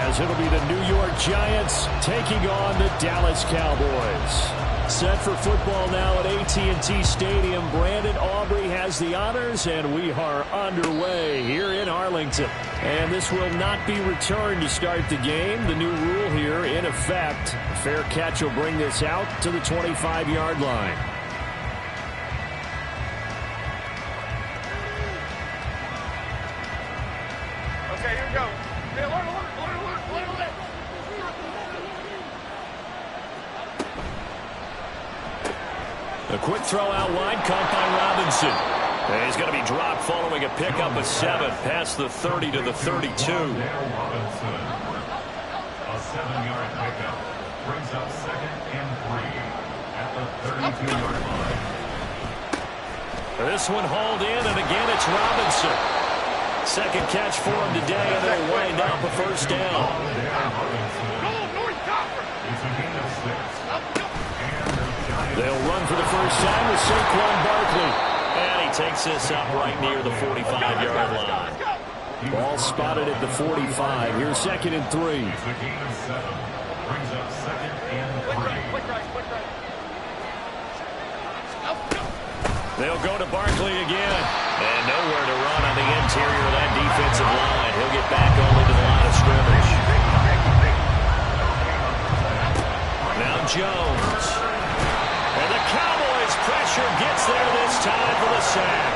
as it'll be the New York Giants taking on the Dallas Cowboys. Set for football now at AT&T Stadium. Brandon Aubrey has the honors, and we are underway here in Arlington. And this will not be returned to start the game. The new rule here in effect. A fair catch will bring this out to the 25-yard line. Okay, here we go. A quick throw out wide, caught by Robinson. And he's going to be dropped following a pickup of 7 past the 30 to the 32. Robinson, a 7-yard pickup, brings up 2nd and 3 at the 32-yard line. This one hauled in, and again it's Robinson. Second catch for him today, and they'll wind up a first down. It's a gain of 6. They'll run for the first time with Saquon Barkley. And he takes this up right near the 45-yard line. Ball spotted at the 45. Here's 2nd and 3. It's a gain of 7. Brings up 2nd and 3. They'll go to Barkley again. And nowhere to run on the interior of that defensive line. He'll get back only to the line of scrimmage. Now Jones. And the Cowboys' pressure gets there this time for the sack.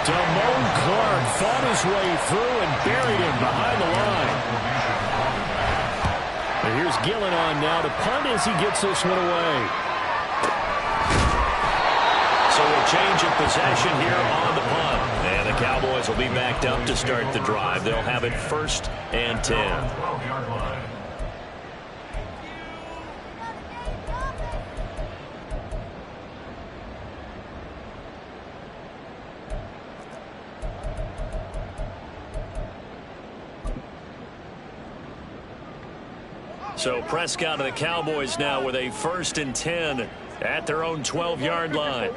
Damone Clark fought his way through and buried him behind the line. And here's Gillen on now to punt as he gets this one away. So a change of possession here on the punt. And the Cowboys will be backed up to start the drive. They'll have it 1st and 10. 12-yard line. So Prescott and the Cowboys now with a 1st and 10 at their own 12-yard line.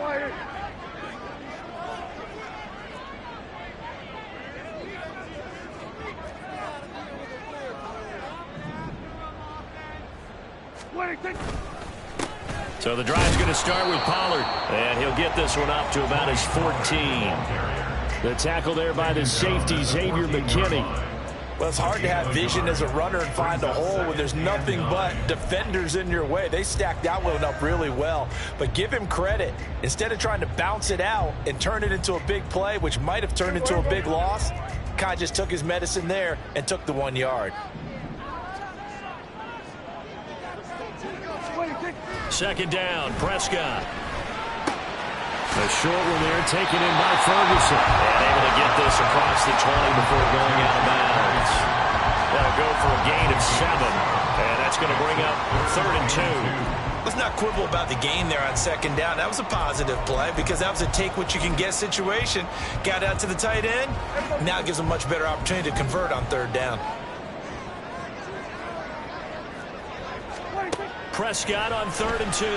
So the drive's going to start with Pollard, and he'll get this one up to about his 14. The tackle there by the safety, Xavier McKinney. Well, it's hard to have vision as a runner and find a hole when there's nothing but defenders in your way. They stacked that one up really well. But give him credit. Instead of trying to bounce it out and turn it into a big play, which might have turned into a big loss, Kai just took his medicine there and took the 1 yard. 2nd down, Prescott. A short one there, taken in by Ferguson. And able to get this across the 20 before going out of bounds. That'll go for a gain of 7. And that's going to bring up 3rd and 2. Let's not quibble about the gain there on 2nd down. That was a positive play because that was a take-what-you-can-get situation. Got out to the tight end. Now it gives them a much better opportunity to convert on 3rd down. Prescott on 3rd and 2.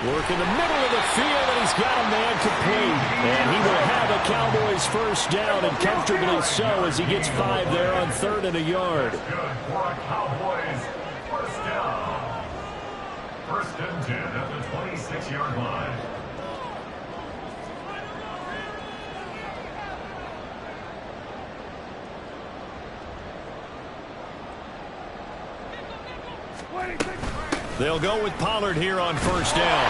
Work in the middle of the field, and he's got a man complete. And he will have a Cowboys 1st down, and comfortably so as he gets 5 there on 3rd and a yard. Good for a Cowboys 1st down. 1st and 10 at the 26-yard line. They'll go with Pollard here on 1st down.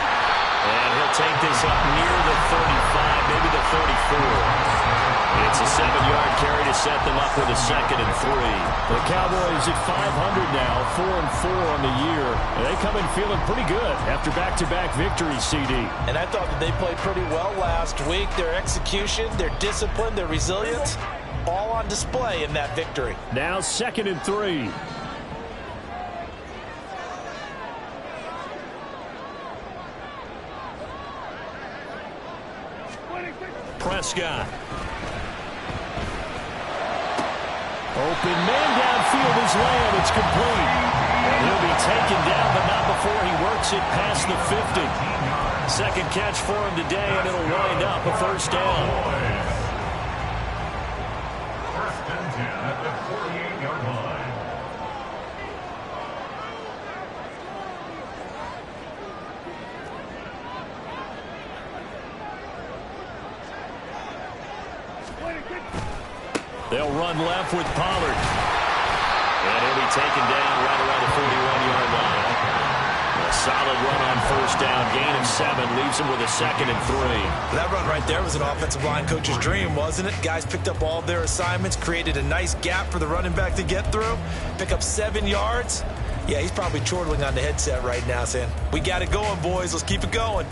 And he'll take this up near the 35, maybe the 34. It's a 7-yard carry to set them up with a 2nd and 3. The Cowboys at 500 now, 4-4 on the year. And they come in feeling pretty good after back-to-back victories, CD. And I thought that they played pretty well last week. Their execution, their discipline, their resilience, all on display in that victory. Now 2nd and 3. Prescott. Open man downfield is Lamb. It's complete. And he'll be taken down, but not before he works it past the 50. 2nd catch for him today, and it'll wind up a 1st down. 1st and 10 at the 48-yard line. They'll run left with Pollard. And he'll be taken down right around the 41-yard line. A solid run on first down. Gain of 7 leaves him with a 2nd and 3. That run right there was an offensive line coach's dream, wasn't it? Guys picked up all their assignments, created a nice gap for the running back to get through, pick up 7 yards. Yeah, he's probably chortling on the headset right now saying, we got it going, boys. Let's keep it going.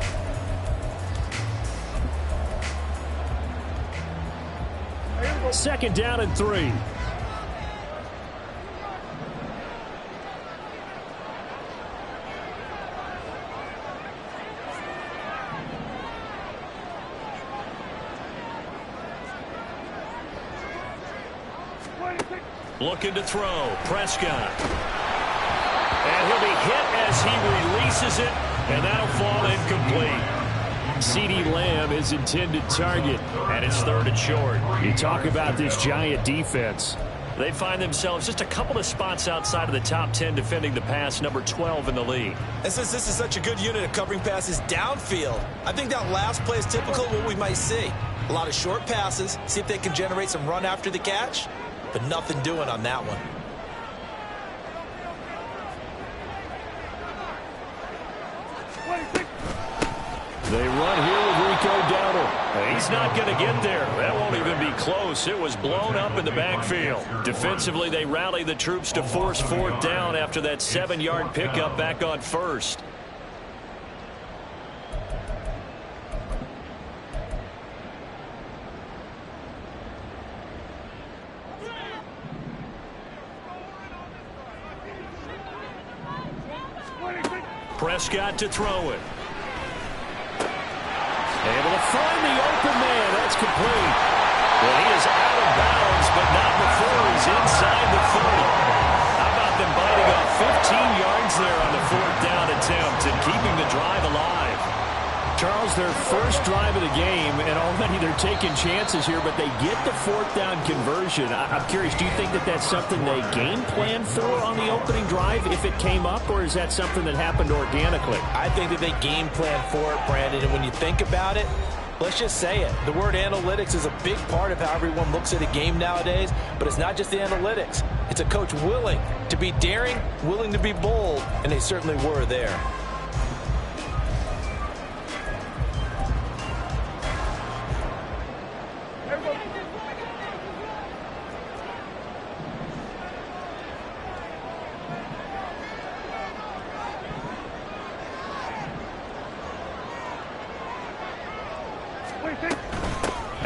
Second down and 3. Looking to throw. Prescott. And he'll be hit as he releases it, and that'll fall incomplete. CeeDee Lamb is intended target, and it's 3rd and short. You talk about this Giant defense. They find themselves just a couple of spots outside of the top 10 defending the pass, number 12 in the league. And since this is such a good unit of covering passes downfield, I think that last play is typical of what we might see. A lot of short passes, see if they can generate some run after the catch, but nothing doing on that one. They run here with Rico Dowdle. He's not going to get there. That won't even be close. It was blown up in the backfield. Defensively, they rally the troops to force 4th down after that 7-yard pickup back on 1st. Prescott to throw it. Able to find the open man. That's complete. Well, he is out of bounds, but not before he's inside the 30. How about them biting off 15 yards there on the 4th down attempt and keeping the drive alive? Charles, their first drive of the game, and already they're taking chances here, but they get the 4th down conversion. I'm curious, do you think that that's something they game plan for on the opening drive if it came up, or is that something that happened organically? I think that they game plan for it, Brandon, and when you think about it, let's just say it. The word analytics is a big part of how everyone looks at a game nowadays, but it's not just the analytics. It's a coach willing to be daring, willing to be bold, and they certainly were there.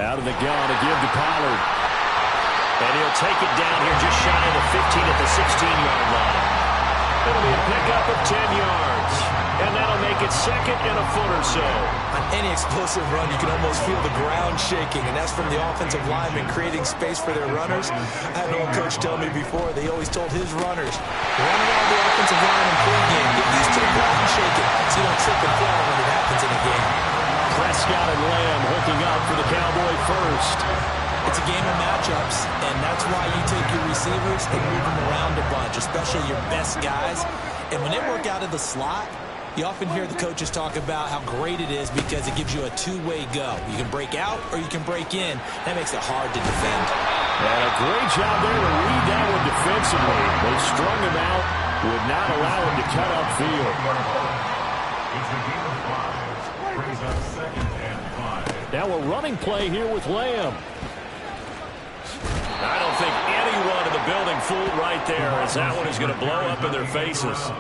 Out of the gun again to Pollard. And he'll take it down here just shy of the 15 at the 16-yard line. It'll be a pickup of 10 yards. And that'll make it 2nd and a foot or so. On any explosive run, you can almost feel the ground shaking, and that's from the offensive linemen creating space for their runners. I had an old coach tell me before, they always told his runners, run around the offensive line in pregame. Get used to the ground shaking so you don't trip and fall when it happens in a game. Prescott and Lamb hooking up for the Cowboy first. It's a game of matchups, and that's why you take your receivers and move them around a bunch, especially your best guys. And when they work out of the slot, you often hear the coaches talk about how great it is because it gives you a two-way go. You can break out or you can break in. That makes it hard to defend. And a great job there to read that one defensively. They strung him out, would not allow him to cut upfield. It's a game of 5. Brings up 2nd and 5. Now a running play here with Lamb. I don't think anyone in the building fooled right there, as that one is going to blow up in their faces.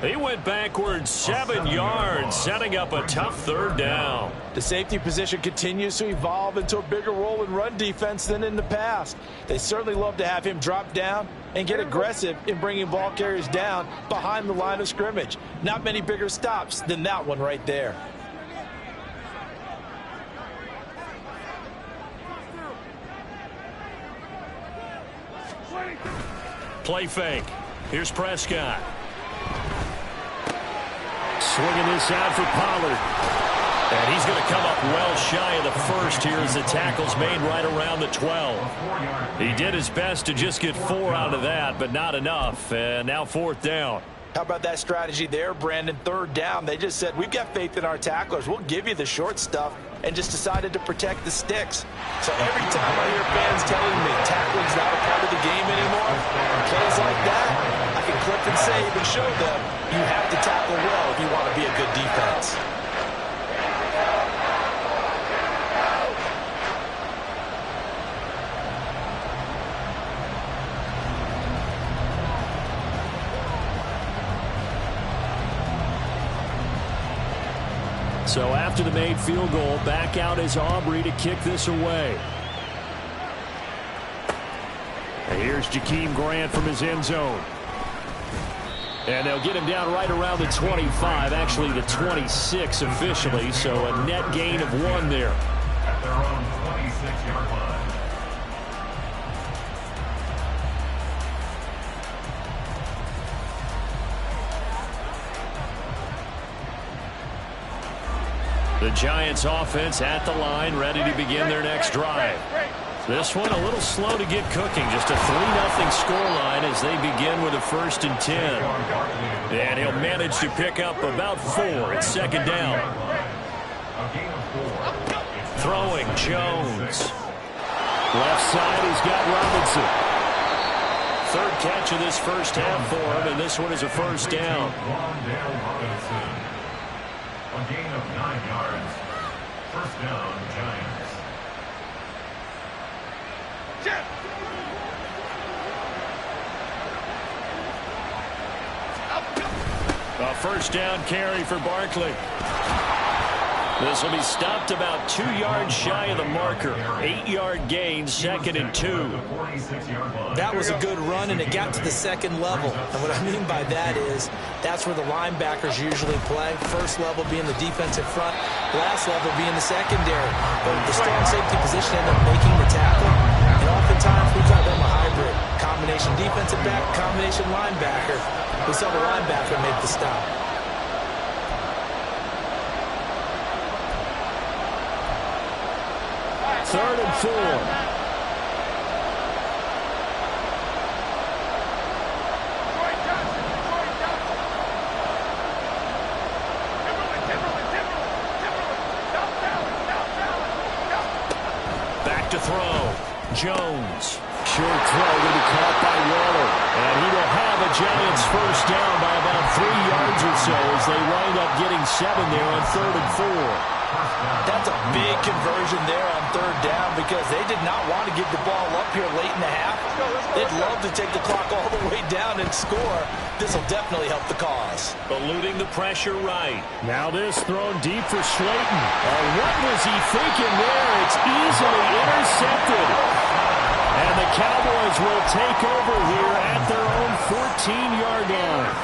He went backwards 7 yards, setting up a tough 3rd down. The safety position continues to evolve into a bigger role in run defense than in the past. They certainly love to have him drop down and get aggressive in bringing ball carriers down behind the line of scrimmage. Not many bigger stops than that one right there. Play fake. Here's Prescott. Swinging this out for Pollard. And he's going to come up well shy of the first here as the tackle's made right around the 12. He did his best to just get 4 out of that, but not enough. And now 4th down. How about that strategy there, Brandon? 3rd down. They just said, we've got faith in our tacklers. We'll give you the short stuff, and just decided to protect the sticks. So every time I hear fans telling me tackling's not a part of the game anymore, plays like that, I can clip and save and show them you have to tackle well if you want to be a good defense. So after the made field goal, back out is Aubrey to kick this away. And here's Jakeem Grant from his end zone. And they'll get him down right around the 25, actually the 26 officially, so a net gain of 1 there. At their own 26-yard line. The Giants offense at the line, ready to begin their next drive. This one a little slow to get cooking. Just a 3-0 scoreline as they begin with a 1st and 10. And he'll manage to pick up about 4 at 2nd down. Throwing Jones. Left side, he's got Robinson. 3rd catch of this first half for him, and this one is a 1st down. A gain of 9 yards. 1st down, Giants. A 1st down carry for Barkley. This will be stopped about 2 yards shy of the marker. 8-yard gain, 2nd and 2. That was a good run, and it got to the 2nd level. And what I mean by that is that's where the linebackers usually play. 1st level being the defensive front, last level being the secondary. But the strong safety position ended up making the tackle. And oftentimes we call them a hybrid. Combination defensive back, combination linebacker. We saw the linebacker make the stop. 3rd and 4. Back to throw. Jones. Short throw will be caught by Waller. And he will have a Giants 1st down by about 3 yards or so as they wind up getting 7 there on 3rd and 4. That's a big conversion there on 3rd down because they did not want to give the ball up here late in the half. They'd love to take the clock all the way down and score. This will definitely help the cause. Eluding the pressure right. Now this thrown deep for Slayton. Oh, what was he thinking there? It's easily intercepted. And the Cowboys will take over here at their own 14-yard line.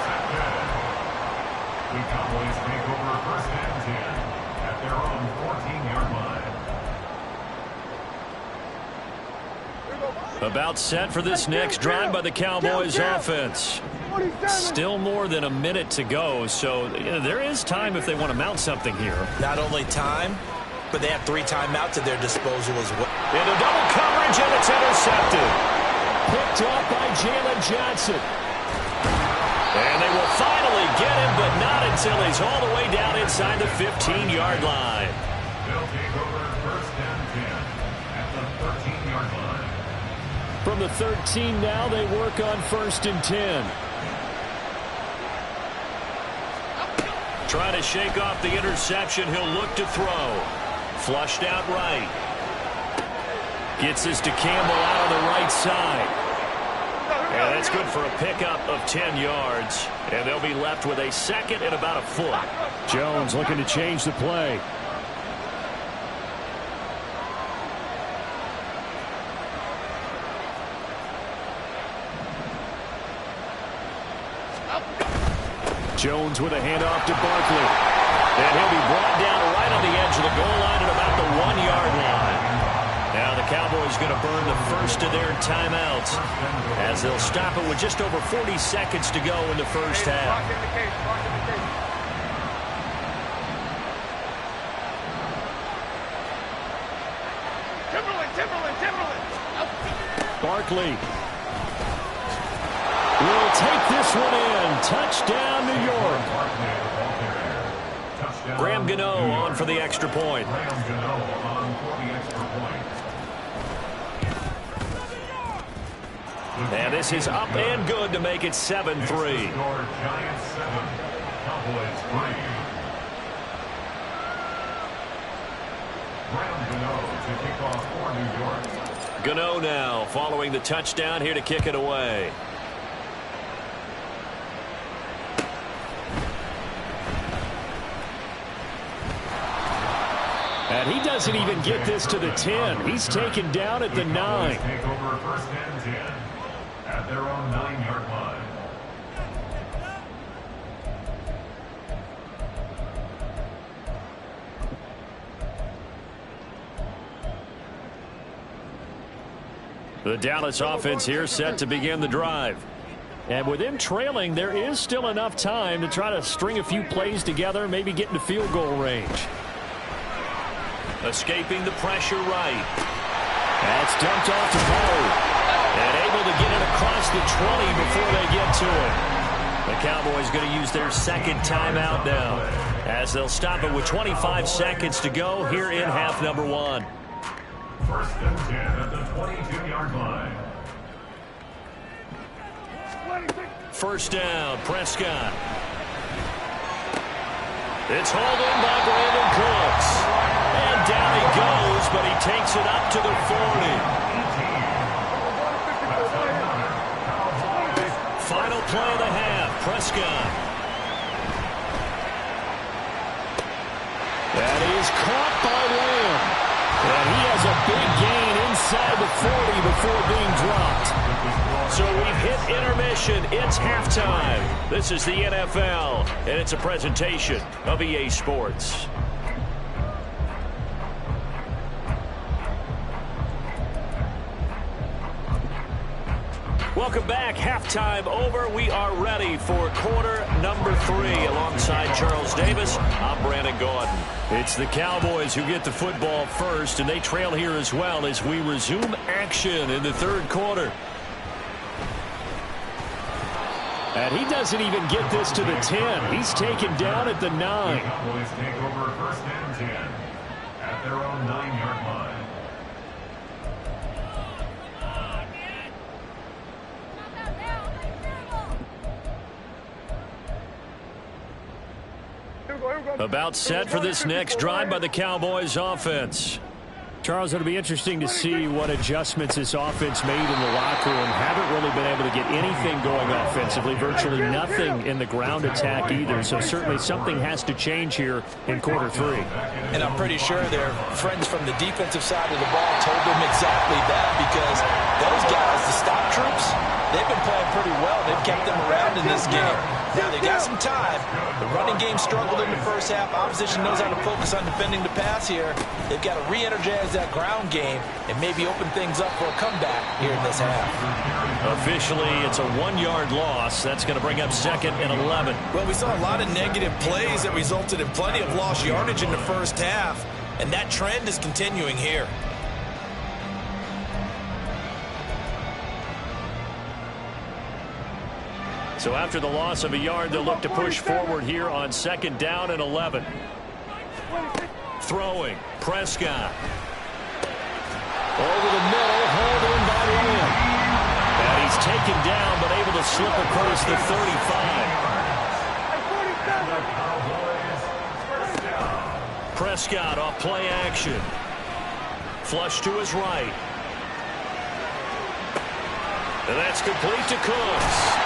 The Cowboys take over 1st and 10 at their own 14-yard line. About set for this next drive by the Cowboys offense. Still more than a minute to go, so there is time if they want to mount something here. Not only time, but they have 3 timeouts at their disposal as well. Into double coverage, and it's intercepted. Picked up by Jalen Johnson. And they will finally get him, but not until he's all the way down inside the 15-yard line. They'll take over 1st and 10 at the 13-yard line. From the 13 now, they work on 1st and 10. Trying to shake off the interception, he'll look to throw. Flushed out right. Gets this to Campbell out on the right side. And that's good for a pickup of 10 yards. And they'll be left with a 2nd and about a foot. Jones looking to change the play. Jones with a handoff to Barkley. And he'll be brought down right on the edge of the goal line at about the 1-yard line. Now the Cowboys going to burn the first of their timeouts as they'll stop it with just over 40 seconds to go in the first half. Barkley will take this one in. Touchdown, New York. Graham Gano on for the extra point. Graham Gano on for the extra point. And this is up and good to make it 7-3. Giants 7, Cowboys 3. Graham Gano to kick off for New York. Gano now following the touchdown here to kick it away. And he doesn't even get this to the 10. He's taken down at the 9. Take over first and 10 at their own 9-yard line. The Dallas offense here set to begin the drive. And with them trailing, there is still enough time to try to string a few plays together, maybe get into field goal range. Escaping the pressure right. That's dumped off to Poe. And able to get it across the 20 before they get to it. The Cowboys going to use their second timeout now, as they'll stop it with 25 seconds to go here in half number 1. First and 10 at the 22-yard line. First down, Prescott. It's hauled in by Brandon Cooks. And down he goes, but he takes it up to the 40. Final play of the half, Prescott. That is caught by Lamb. And he has a big gain inside the 40 before being dropped. So we've hit intermission. It's halftime. This is the NFL, and it's a presentation of EA Sports. Welcome back. Halftime over. We are ready for quarter number 3. Alongside Charles Davis, I'm Brandon Gaudin. It's the Cowboys who get the football first, and they trail here as well as we resume action in the third quarter. And he doesn't even get this to the 10. He's taken down at the 9. The Cowboys take over first and 10 at their own 9-yard line. About set for this next drive by the Cowboys offense. Charles, it'll be interesting to see what adjustments this offense made in the locker room. Haven't really been able to get anything going offensively. Virtually nothing in the ground attack either. So certainly something has to change here in quarter 3. And I'm pretty sure their friends from the defensive side of the ball told them exactly that, because those guys, the stop troops, they've been playing pretty well. They've kept them around in this game. Now, they got some time. The running game struggled in the first half. Opposition knows how to focus on defending the pass here. They've got to re-energize that ground game and maybe open things up for a comeback here in this half. Officially, it's a 1-yard loss. That's going to bring up second and 11. Well, we saw a lot of negative plays that resulted in plenty of lost yardage in the first half, and that trend is continuing here. So after the loss of a yard, they'll look to push forward here on second down and 11. Throwing, Prescott. Over the middle, hauled in by Lamb. And he's taken down, but able to slip across the 35. Prescott off play action. Flush to his right. And that's complete to Cooks.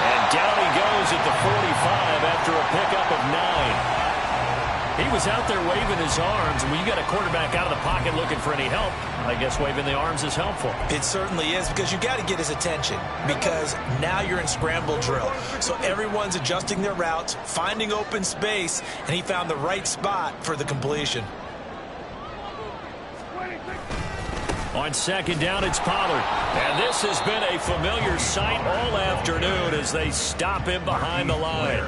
And down he goes at the 45 after a pickup of 9. He was out there waving his arms, and when you got a quarterback out of the pocket looking for any help, I guess waving the arms is helpful. It certainly is, because you got to get his attention, because now you're in scramble drill. So everyone's adjusting their routes, finding open space, and he found the right spot for the completion. On second down, it's Pollard. And this has been a familiar sight all afternoon as they stop him behind the line.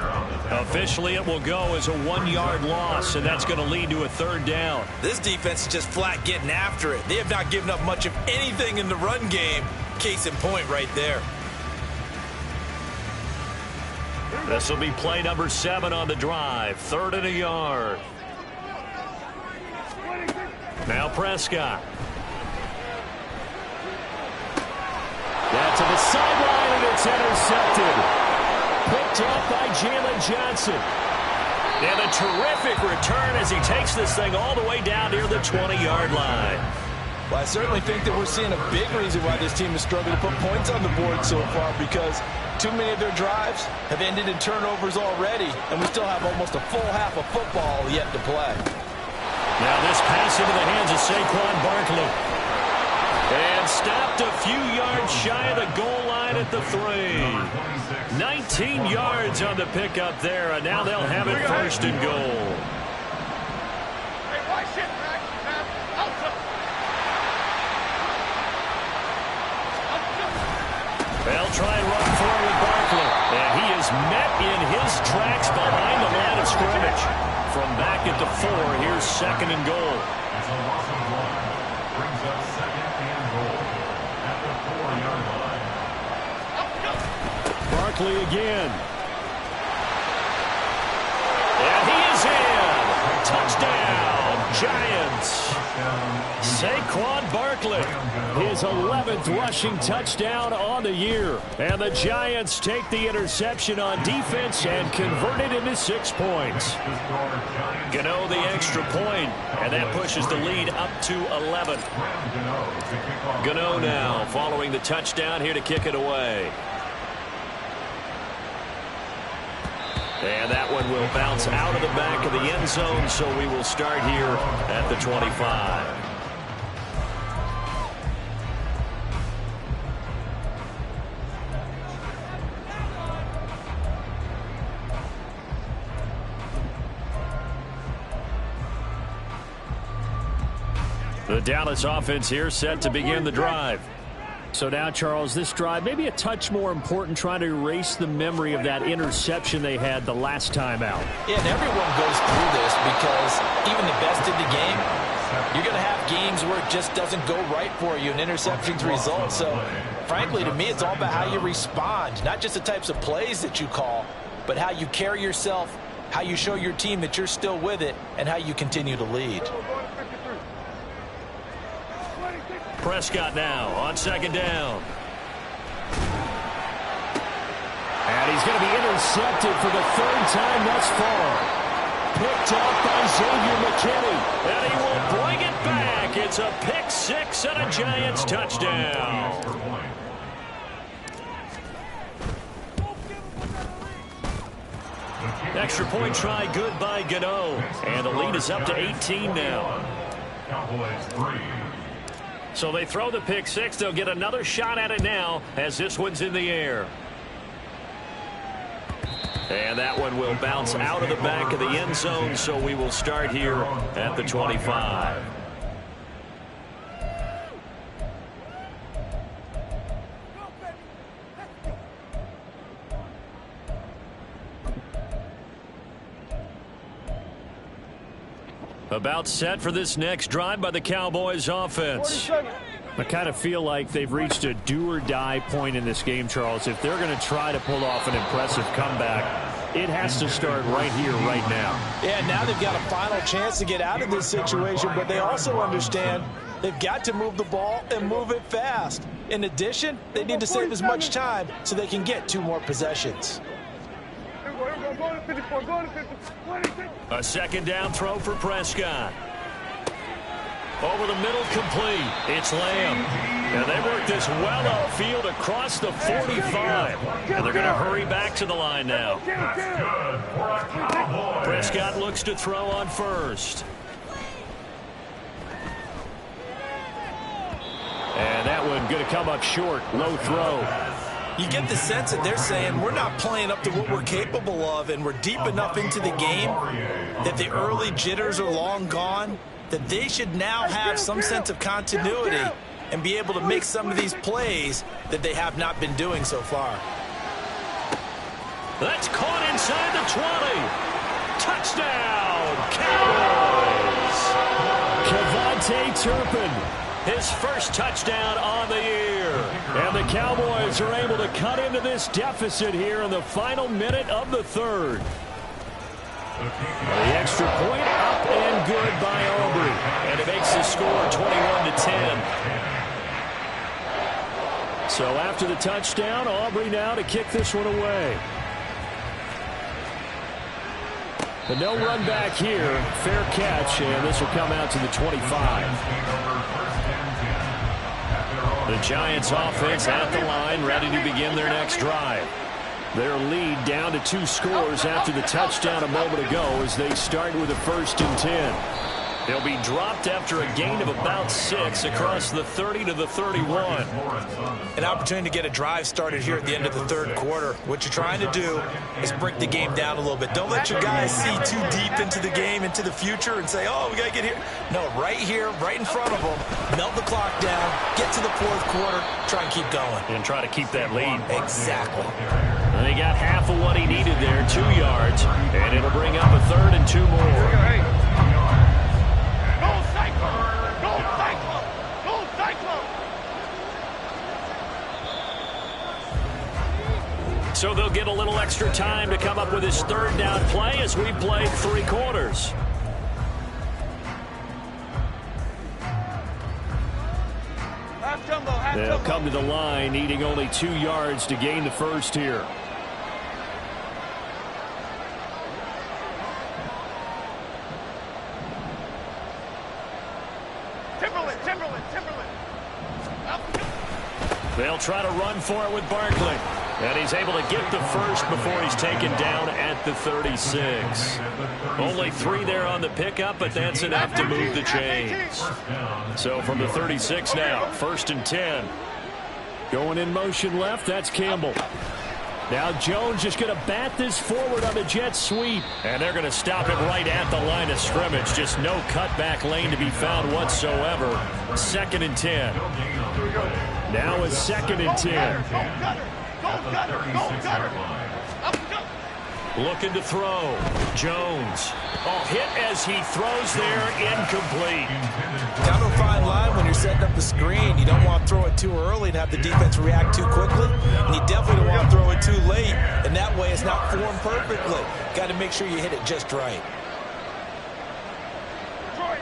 Officially, it will go as a 1-yard loss, and that's going to lead to a third down. This defense is just flat getting after it. They have not given up much of anything in the run game. Case in point right there. This will be play number 7 on the drive. 3rd and a yard. Now Prescott. That's to the sideline, and it's intercepted. Picked up by Jalen Johnson. And a terrific return as he takes this thing all the way down near the 20-yard line. Well, I certainly think that we're seeing a big reason why this team is struggling to put points on the board so far, because too many of their drives have ended in turnovers already, and we still have almost a full half of football yet to play. Now this pass into the hands of Saquon Barkley. And stopped a few yards shy of the goal line at the 3. 19 yards on the pickup there, and now they'll have it 1st and goal. They'll try and run forward with Barkley. And he is met in his tracks behind the line of scrimmage. From back at the 4, here's 2nd and goal. It's a loss of 1. Brings up 2nd and goal at the 4-yard line. Barkley again. And he is in. Touchdown, Giants. Saquon Barkley, his 11th rushing touchdown on the year. And the Giants take the interception on defense and convert it into 6 points. Gano the extra point, and that pushes the lead up to 11. Gano now following the touchdown here to kick it away. And that one will bounce out of the back of the end zone, so we will start here at the 25. The Dallas offense here set to begin the drive. So now, Charles, this drive maybe a touch more important, trying to erase the memory of that interception they had the last time out. Yeah, and everyone goes through this because even the best in the game, you're going to have games where it just doesn't go right for you, and interceptions result. So, frankly, to me, it's all about how you respond, not just the types of plays that you call, but how you carry yourself, how you show your team that you're still with it, and how you continue to lead. Prescott now on 2nd down. And he's going to be intercepted for the 3rd time thus far. Picked up by Xavier McKinney. And he will bring it back. It's a pick 6 and a Giants touchdown. Extra point try good by Gano. And the lead is up to 18 now. Cowboys 3. So they throw the pick 6. They'll get another shot at it now as this one's in the air. And that one will bounce out of the back of the end zone, so we will start here at the 25. About set for this next drive by the Cowboys offense. I kind of feel like they've reached a do-or-die point in this game, Charles. If they're going to try to pull off an impressive comeback, it has to start right here, right now. Yeah, now they've got a final chance to get out of this situation, but they also understand they've got to move the ball and move it fast. In addition, they need to save as much time so they can get 2 more possessions. A 2nd down throw for Prescott. Over the middle, complete. It's Lamb. And they work this well upfield across the 45. And they're going to hurry back to the line now. Prescott looks to throw on 1st. And that one going to come up short. Low throw. You get the sense that they're saying we're not playing up to what we're capable of, and we're deep enough into the game that the early jitters are long gone, that they should now have some sense of continuity and be able to make some of these plays that they have not been doing so far. That's caught inside the 20. Touchdown, Cowboys. Kevontae Turpin, his first touchdown on the year. And the Cowboys are able to cut into this deficit here in the final minute of the third. The extra point up and good by Aubrey. And it makes the score 21-10. So after the touchdown, Aubrey now to kick this one away. The no run back here. Fair catch, and this will come out to the 25. The Giants offense at the line, ready to begin their next drive. Their lead down to 2 scores after the touchdown a moment ago as they start with a 1st and 10. They'll be dropped after a gain of about 6 across the 30 to the 31. An opportunity to get a drive started here at the end of the third quarter. What you're trying to do is break the game down a little bit. Don't let your guys see too deep into the game, into the future, and say, oh, we got to get here. No, right here, right in front of them, melt the clock down, get to the fourth quarter, try and keep going. And try to keep that lead. Exactly. And he got half of what he needed there, 2 yards, and it'll bring up a 3rd and 2 more. So they'll get a little extra time to come up with his 3rd down play as we played 3 quarters. They'll come to the line, needing only 2 yards to gain the first here. Timberland. They'll try to run for it with Barkley. And he's able to get the first before he's taken down at the 36. Only 3 there on the pickup, but that's enough to move the chains. So from the 36 now, 1st and 10. Going in motion left, that's Campbell. Now Jones just going to bat this forward on the jet sweep. And they're going to stop him right at the line of scrimmage. Just no cutback lane to be found whatsoever. 2nd and 10. Now a 2nd and 10. Looking to throw. Jones. Oh, hit as he throws there, incomplete. Down to a fine line when you're setting up the screen. You don't want to throw it too early and have the defense react too quickly. And you definitely don't want to throw it too late. And that way it's not formed perfectly. Got to make sure you hit it just right. Detroit.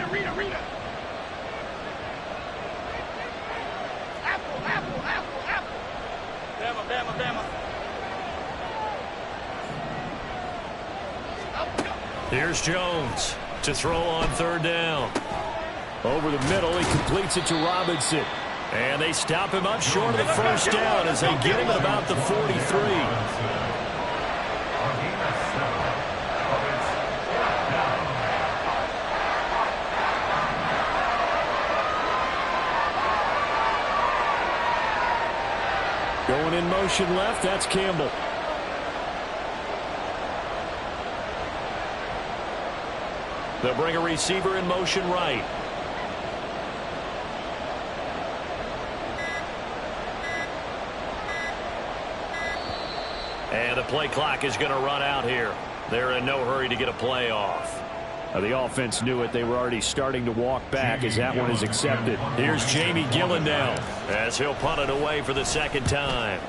Rita. Apple. Bama. Here's Jones to throw on 3rd down. Over the middle, he completes it to Robinson. And they stop him up short of the 1st down as they get him at about the 43. Going in motion left, that's Campbell. They'll bring a receiver in motion right. And the play clock is going to run out here. They're in no hurry to get a play off. The offense knew it. They were already starting to walk back as that one is accepted. Here's Jamie Gillen now as he'll punt it away for the 2nd time.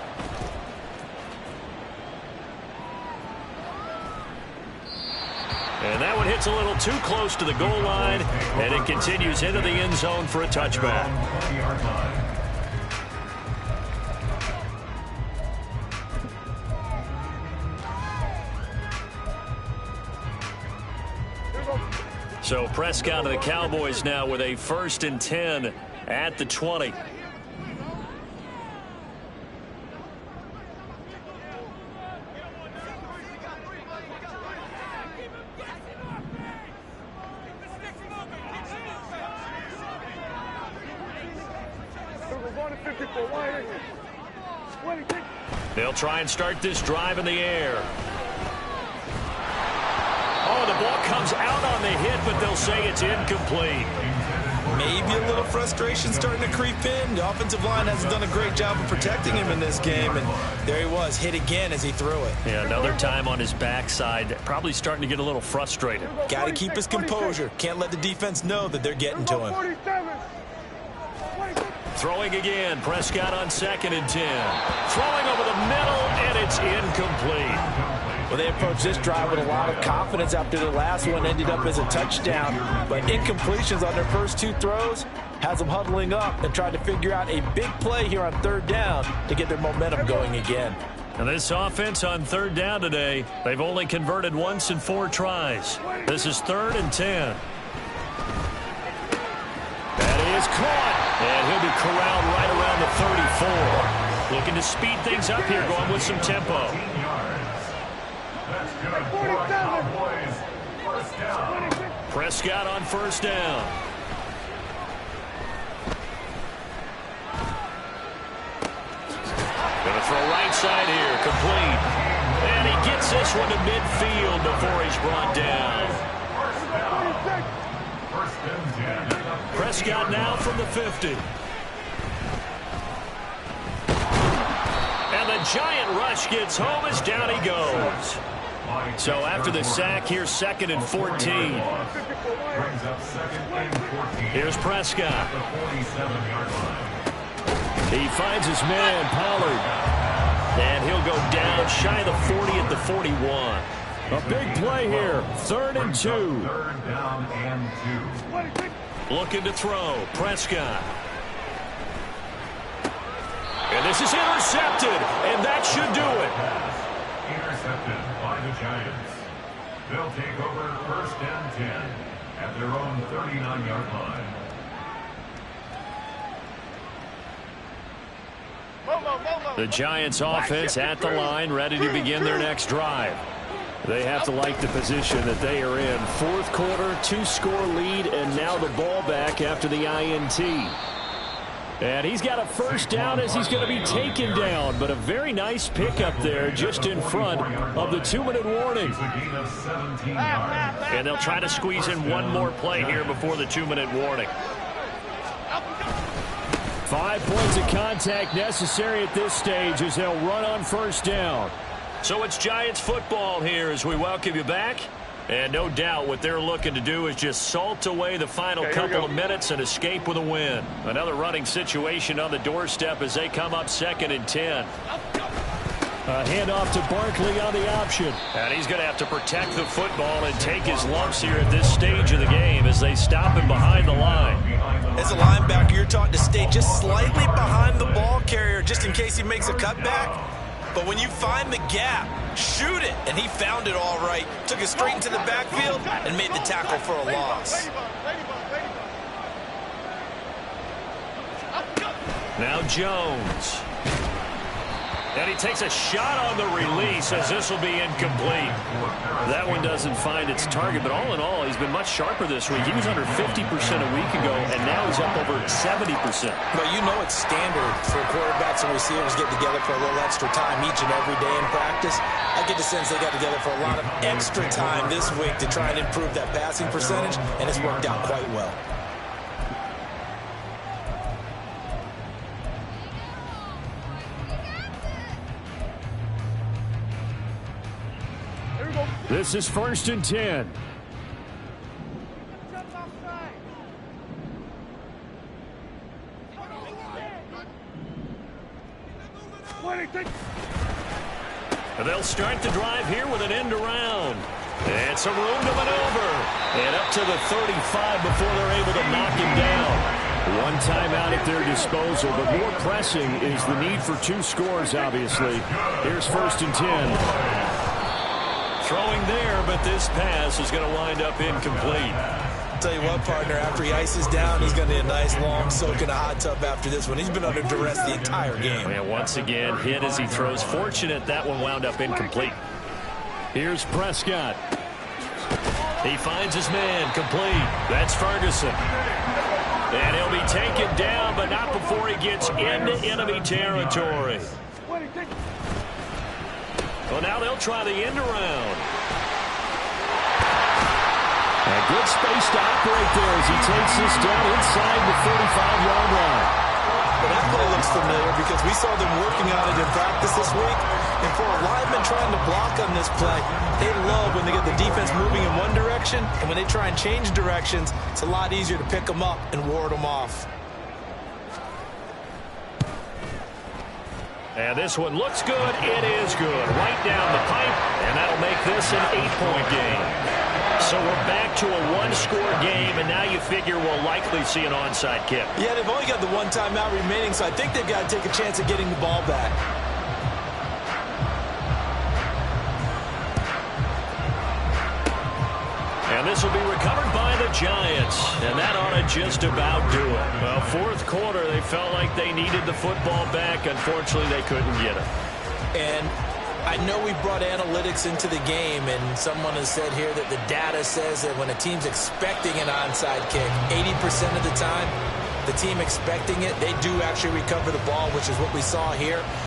And that one hits a little too close to the goal line, and it continues into the end zone for a touchback. So Prescott and the Cowboys now with a 1st and 10 at the 20. They'll try and start this drive in the air. Oh, the ball comes out on the hit, but they'll say it's incomplete. Maybe a little frustration starting to creep in. The offensive line hasn't done a great job of protecting him in this game, and there he was, hit again as he threw it. Yeah, another time on his backside, probably starting to get a little frustrated. Got to keep his composure. Can't let the defense know that they're getting to him. Throwing again. Prescott on 2nd and 10. Throwing over the middle, and it's incomplete. Well, they approached this drive with a lot of confidence after the last one ended up as a touchdown. But incompletions on their first 2 throws has them huddling up and trying to figure out a big play here on 3rd down to get their momentum going again. And this offense on 3rd down today, they've only converted once in 4 tries. This is 3rd and 10. That is caught. And he'll be corralled right around the 34. Looking to speed things up here, going with some tempo. That's good for Cowboys. First down. Prescott on 1st down. Going to throw right side here, complete. And he gets this one to midfield before he's brought down. First and 10. Prescott now from the 50. And the giant rush gets home as down he goes. So after the sack, here's 2nd and 14. Brings up 2nd and 14. Here's Prescott. The 47-yard line. He finds his man, Pollard. And he'll go down shy of the 40 at the 41. A big play here. 3rd and 2. 3rd down and 2. Looking to throw. Prescott. And this is intercepted. And that should do it. Intercepted by the Giants. They'll take over 1st and 10 at their own 39-yard line. The Giants offense at the line, ready to begin their next drive. They have to like the position that they are in. 4th quarter, 2-score lead, and now the ball back after the INT. And he's got a 1st down as he's going to be taken down, but a very nice pickup there just in front of the 2-minute warning. And they'll try to squeeze in one more play here before the 2-minute warning. 5 points of contact necessary at this stage as they'll run on 1st down. So it's Giants football here as we welcome you back. And no doubt what they're looking to do is just salt away the final couple of minutes and escape with a win. Another running situation on the doorstep as they come up 2nd and 10. A handoff to Barkley on the option. And he's going to have to protect the football and take his lumps here at this stage of the game as they stop him behind the line. As a linebacker, you're taught to stay just slightly behind the ball carrier just in case he makes a cutback. But when you find the gap, shoot it. And he found it all right. Took it straight into the backfield and made the tackle for a loss. Now Jones. And he takes a shot on the release as this will be incomplete. That one doesn't find its target, but all in all, he's been much sharper this week. He was under 50% a week ago, and now he's up over 70%. But you know it's standard for quarterbacks and receivers get together for a little extra time each and every day in practice. I get the sense they got together for a lot of extra time this week to try and improve that passing percentage, and it's worked out quite well. This is 1st and 10. They'll start the drive here with an end around. And some room to maneuver. And up to the 35 before they're able to knock him down. One timeout at their disposal, but more pressing is the need for 2 scores, obviously. Here's 1st and 10. Throwing there, but this pass is going to wind up incomplete. I'll tell you what, partner, after he ices down, he's going to need a nice long soak in a hot tub after this one. He's been under duress the entire game. And once again, hit as he throws. Fortunate that one wound up incomplete. Here's Prescott. He finds his man, complete. That's Ferguson. And he'll be taken down, but not before he gets into enemy territory. Well, now they'll try the end around. And good space to operate there as he takes this down inside the 35-yard line. Well, that play looks familiar because we saw them working on it in practice this week. And for a lineman trying to block on this play, they love when they get the defense moving in one direction. And when they try and change directions, it's a lot easier to pick them up and ward them off. And this one looks good. It is good. Right down the pipe, and that'll make this an 8-point game. So we're back to a one-score game, and now you figure we'll likely see an onside kick. Yeah, they've only got the one timeout remaining, so I think they've got to take a chance at getting the ball back. And this will be recovered by the Giants. And that ought to just about do it. Well, fourth quarter, they felt like they needed the football back. Unfortunately, they couldn't get it. And I know we brought analytics into the game, and someone has said here that the data says that when a team's expecting an onside kick, 80% of the time, the team expecting it, they do actually recover the ball, which is what we saw here.